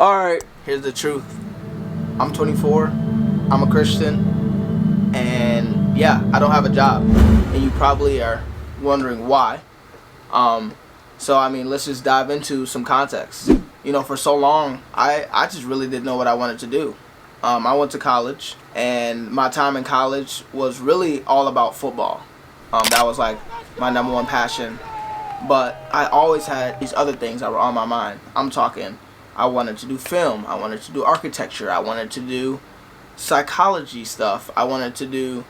Alright, here's the truth. I'm 24, I'm a Christian, and yeah, I don't have a job. And you probably are wondering why. So I mean, let's just dive into some context. You know, for so long, I just really didn't know what I wanted to do. I went to college, and my time in college was really all about football. That was like my number one passion. But I always had these other things that were on my mind. I'm talking, I wanted to do film, I wanted to do architecture, I wanted to do psychology stuff, I wanted to do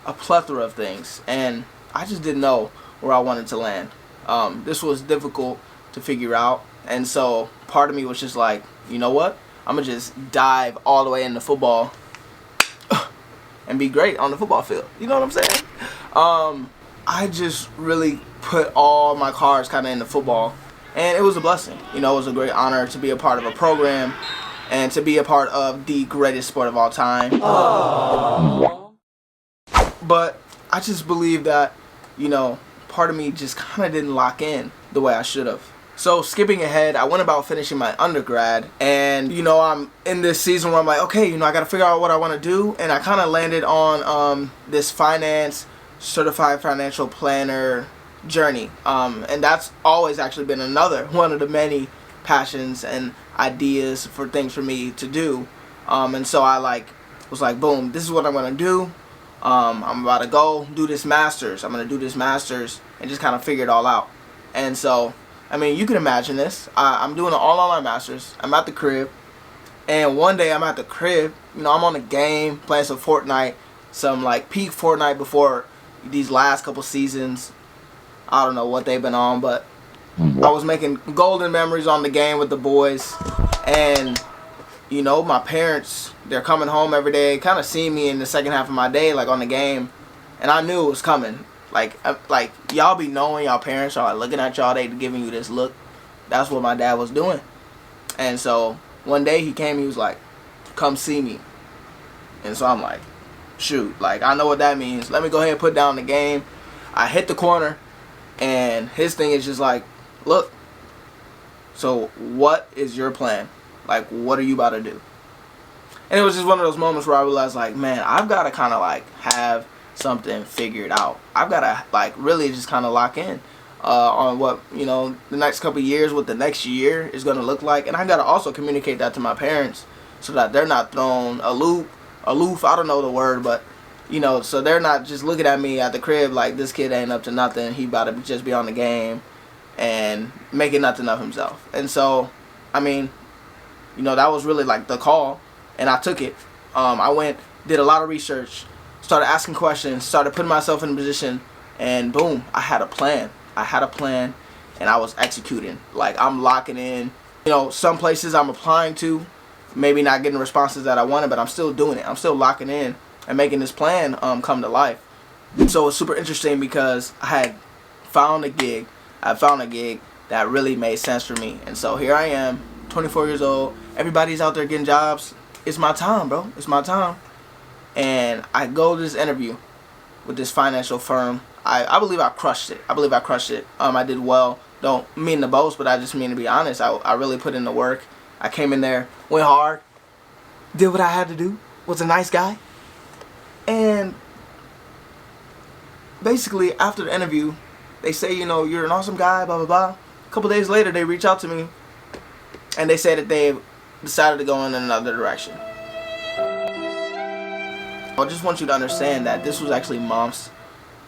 a plethora of things, and I just didn't know where I wanted to land. This was difficult to figure out, and so part of me was just like, you know what, I'm gonna just dive all the way into football and be great on the football field. You know what I'm saying? I just really put all my cards kind of into football, and it was a blessing. You know, it was a great honor to be a part of a program and to be a part of the greatest sport of all time. Aww. But I just believe that, you know, part of me just kind of didn't lock in the way I should have. So skipping ahead, I went about finishing my undergrad, and you know, I'm in this season where I'm like, okay, you know, I got to figure out what I want to do, and I kind of landed on this certified financial planner journey, and that's always actually been another one of the many passions and ideas for things for me to do, and so I was like, boom, this is what I'm gonna do. I'm about to go do this master's. I'm gonna do this master's and just kind of figure it all out. And so, I mean, you can imagine this. I'm doing an all-online master's. I'm at the crib, and one day I'm at the crib. You know, I'm on the game playing some Fortnite, some like peak Fortnite before these last couple seasons. I don't know what they've been on, but I was making golden memories on the game with the boys. And you know, my parents, they're coming home every day, kind of seeing me in the second half of my day, like on the game, and I knew it was coming. Like y'all be knowing y'all parents are like looking at y'all, they giving you this look. That's what my dad was doing. And so one day he came, he was like, "Come see me." And so I'm like, shoot, like I know what that means. Let me go ahead and put down the game. I hit the corner, and his thing is just like, look, so what is your plan? Like, what are you about to do? And it was just one of those moments where I realized, like, man, I've got to kind of like have something figured out. I've got to like really just kind of lock in on what, you know, the next couple of years, what the next year is going to look like. And I got to also communicate that to my parents so that they're not thrown aloof, I don't know the word, but you know, so they're not just looking at me at the crib like this kid ain't up to nothing. He about to just be on the game and making nothing of himself. And so, I mean, you know, that was really like the call, and I took it. I went, did a lot of research, started asking questions, started putting myself in a position, and boom, I had a plan. And I was executing. Like, I'm locking in. You know, some places I'm applying to, maybe not getting the responses that I wanted, but I'm still doing it. I'm still locking in and making this plan come to life. So it's super interesting because I had found a gig. I found a gig that really made sense for me. And so here I am, 24 years old. Everybody's out there getting jobs. It's my time, bro. It's my time. And I go to this interview with this financial firm. I believe I crushed it. I did well. Don't mean to boast, but I just mean to be honest. I really put in the work. I came in there, went hard, did what I had to do, was a nice guy. And basically, after the interview, they say, you know, you're an awesome guy, blah, blah, blah. A couple days later, they reach out to me, and they say that they decided to go in another direction. I just want you to understand that this was actually months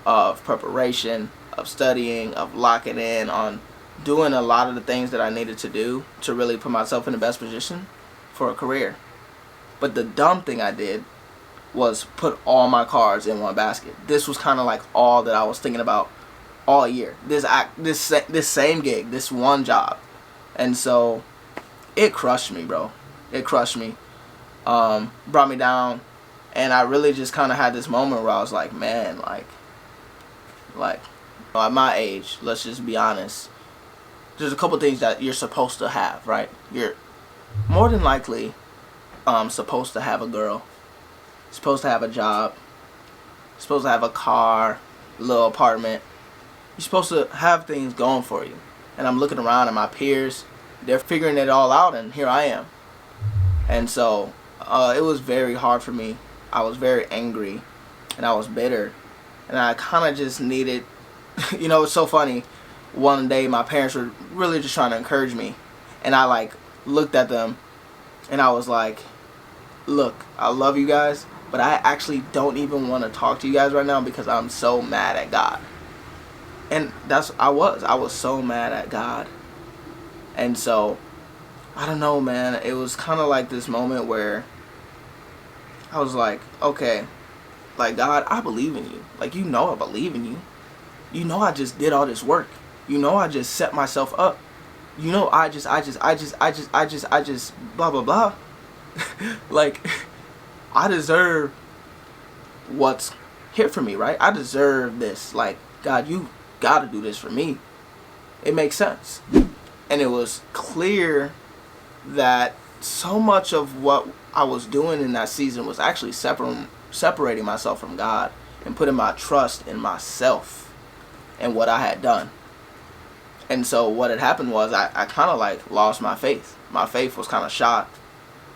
of preparation, of studying, of locking in on doing a lot of the things that I needed to do to really put myself in the best position for a career. But the dumb thing I did was put all my cards in one basket. This was kind of like all that I was thinking about all year. This same gig, this one job. And so it crushed me, bro. It crushed me. Brought me down. And I really just kind of had this moment where I was like, man, like at my age, let's just be honest, there's a couple things that you're supposed to have, right? You're more than likely supposed to have a girl, supposed to have a job, supposed to have a car, a little apartment. You're supposed to have things going for you. And I'm looking around at my peers, they're figuring it all out, and here I am. And so it was very hard for me. I was very angry, and I was bitter, and I kind of just needed, it's so funny. One day my parents were really just trying to encourage me, and I like looked at them and I was like, look, I love you guys, but I actually don't even want to talk to you guys right now because I'm so mad at God. And I was so mad at God. And so I don't know, man, it was kind of like this moment where I was like, okay, like, God, I believe in you. Like, I believe in you. I just did all this work. I just set myself up. I just blah blah blah. Like, I deserve what's here for me, right? I deserve this. Like, God, you gotta do this for me. It makes sense. And it was clear that so much of what I was doing in that season was actually separating myself from God and putting my trust in myself and what I had done. And so what had happened was I kind of like lost my faith. My faith was kind of shot.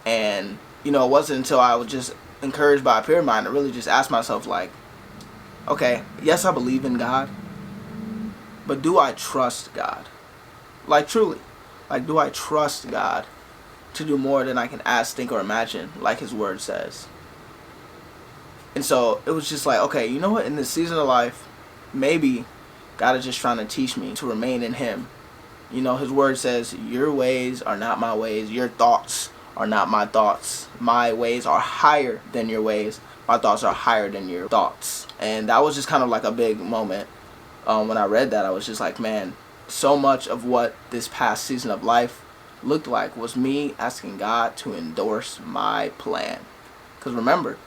And, it wasn't until I was just encouraged by a peer of mine to really just ask myself, like, okay, yes, I believe in God, but do I trust God? Like, truly. Like, do I trust God to do more than I can ask, think, or imagine, like His Word says? And so it was just like, okay, you know what? In this season of life, maybe God is just trying to teach me to remain in Him. His Word says, your ways are not my ways. Your thoughts are not my thoughts. My ways are higher than your ways. My thoughts are higher than your thoughts. And that was just kind of like a big moment. When I read that, I was just like, man, so much of what this past season of life looked like was me asking God to endorse my plan. Because remember,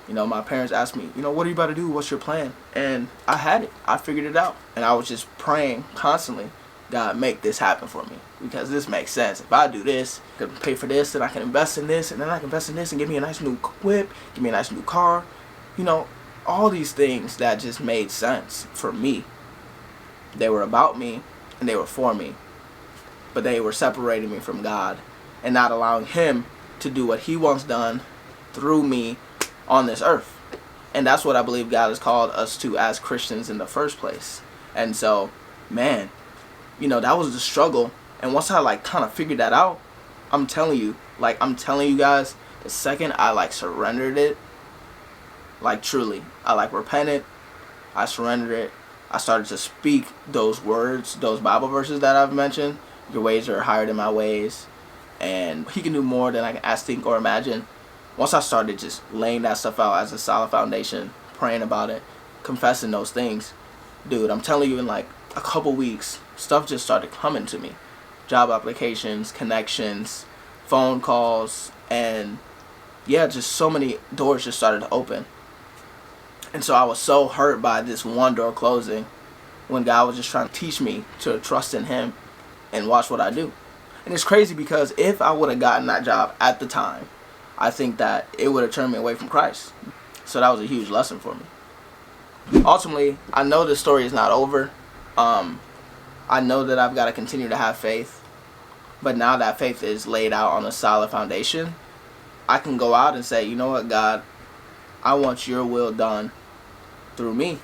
my parents asked me, what are you about to do? What's your plan? And I had it. I figured it out. And I was just praying constantly, God, make this happen for me. Because this makes sense. If I do this, I can pay for this, then I can invest in this, and then I can invest in this and give me a nice new whip, give me a nice new car. All these things that just made sense for me. They were about me, and they were for me. But they were separating me from God and not allowing Him to do what He wants done through me on this earth. And that's what I believe God has called us to as Christians in the first place. And so, man, that was the struggle. And once I kind of figured that out, I'm telling you guys, the second I surrendered it, truly, I repented, I surrendered it, I started to speak those words, those Bible verses that I've mentioned. Your ways are higher than my ways, and He can do more than I can ask, think, or imagine. Once I started just laying that stuff out as a solid foundation, praying about it, confessing those things, dude, I'm telling you, in a couple weeks, stuff just started coming to me. Job applications, connections, phone calls, and yeah, just so many doors just started to open. And so I was so hurt by this one door closing when God was just trying to teach me to trust in Him and watch what I do. And it's crazy because if I would have gotten that job at the time, I think that it would have turned me away from Christ. So that was a huge lesson for me. Ultimately, I know this story is not over. I know that I've got to continue to have faith. But now that faith is laid out on a solid foundation, I can go out and say, you know what, God, I want your will done through me.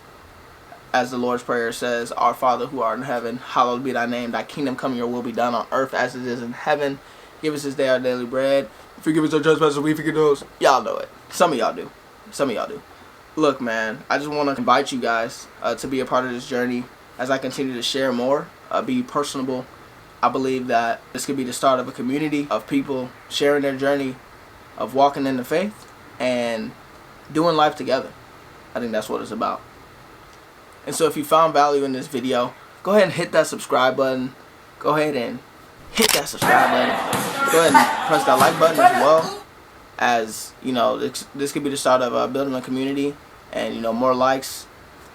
As the Lord's Prayer says, Our Father who art in heaven, hallowed be thy name. Thy kingdom come, your will be done on earth as it is in heaven. Give us this day our daily bread. Forgive us our trespasses, we forgive those. Y'all know it. Some of y'all do. Look, man, I just want to invite you guys to be a part of this journey as I continue to share more, be personable. I believe that this could be the start of a community of people sharing their journey of walking in the faith and doing life together. I think that's what it's about. And so if you found value in this video, go ahead and hit that subscribe button. Go ahead and hit that subscribe button. Go ahead and press that like button as well. As this could be the start of building a community, and more likes,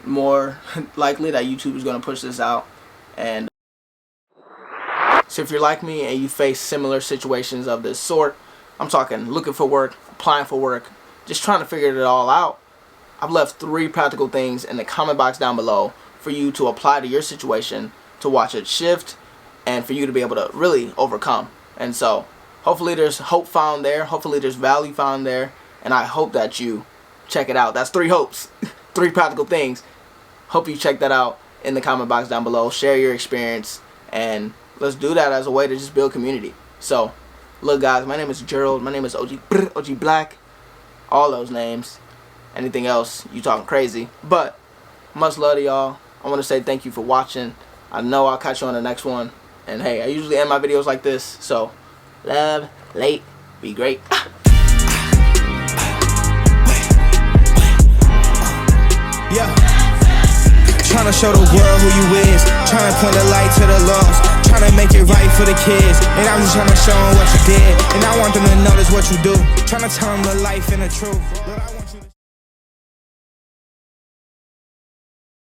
more likely that YouTube is going to push this out. And so if you're like me and you face similar situations of this sort, I'm talking looking for work, applying for work, just trying to figure it all out, I've left 3 practical things in the comment box down below for you to apply to your situation, to watch it shift, and for you to be able to really overcome. And so hopefully there's hope found there. Hopefully there's value found there. And I hope that you check it out. That's 3 hopes. 3 practical things. Hope you check that out in the comment box down below. Share your experience. And let's do that as a way to just build community. So, look guys, my name is Gerald. My name is OG Black. All those names. Anything else, you talking crazy. But, much love to y'all. I want to say thank you for watching. I know I'll catch you on the next one. And hey, I usually end my videos like this. So, love, late, be great. Yeah. Trying to show the world who you is. Trying to point the light to the lost. Trying to make it right for the kids. And I'm just trying to show them what you did. And I want them to notice what you do. Trying to tell them the life and the truth.